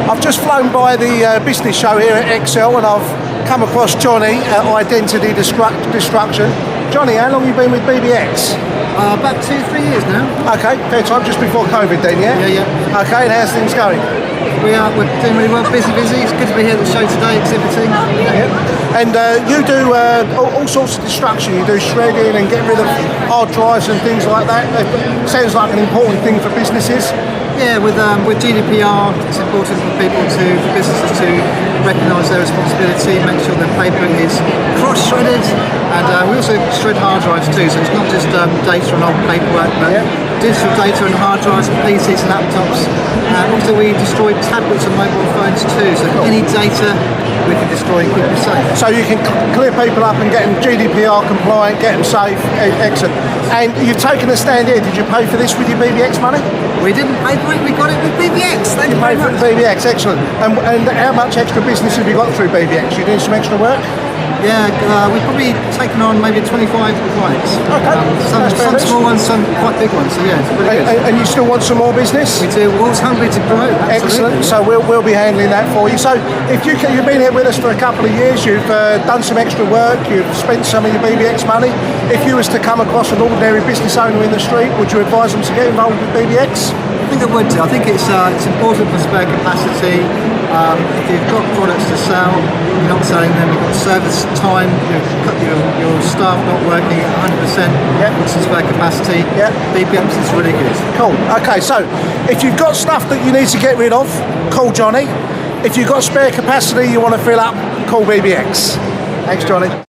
I've just flown by the business show here at Excel and I've come across Johnny at Identity Destruction. Johnny, how long have you been with BBX? About 2-3 years now. Okay, fair time, just before COVID then, yeah? Yeah. Okay, and how's things going? We're doing really well, busy. It's good to be here at the show today, exhibiting. Yeah. And you do all sorts of destruction. You do shredding and get rid of hard drives and things like that. It sounds like an important thing for businesses. Yeah, with GDPR, it's important for businesses to recognise their responsibility, make sure their paper is cross-shredded, and we also shred hard drives too, so it's not just data and old paperwork, but digital data and hard drives, PCs and laptops. And also we destroy tablets and mobile phones too, so any data we can destroy and keep it safe. So you can clear people up and get them GDPR compliant, get them safe, excellent. And you've taken a stand here. Did you pay for this with your BBX money? We didn't pay for it, we got it with BBX. Thank you very much. For the BBX, excellent. And how much extra business have you got through BBX? You doing some extra work? Yeah, we've probably taken on maybe 25 clients. Okay. Some small ones, some quite big ones, so yeah, it's pretty good. And you still want some more business? We do, we're always hungry to grow. Excellent, so we'll be handling that for you. So if you've been here with us for a couple of years, you've done some extra work, you've spent some of your BBX money. If you was to come across an ordinary business owner in the street, would you advise them to get involved with BBX? I think I would do. I think it's important for spare capacity. If you've got products to sell, you're not selling them, you've got service time, your staff not working at 100%, which is spare capacity. BBX is really good. Cool. Okay, so if you've got stuff that you need to get rid of, call Johnny. If you've got spare capacity you want to fill up, call BBX. Thanks, Johnny.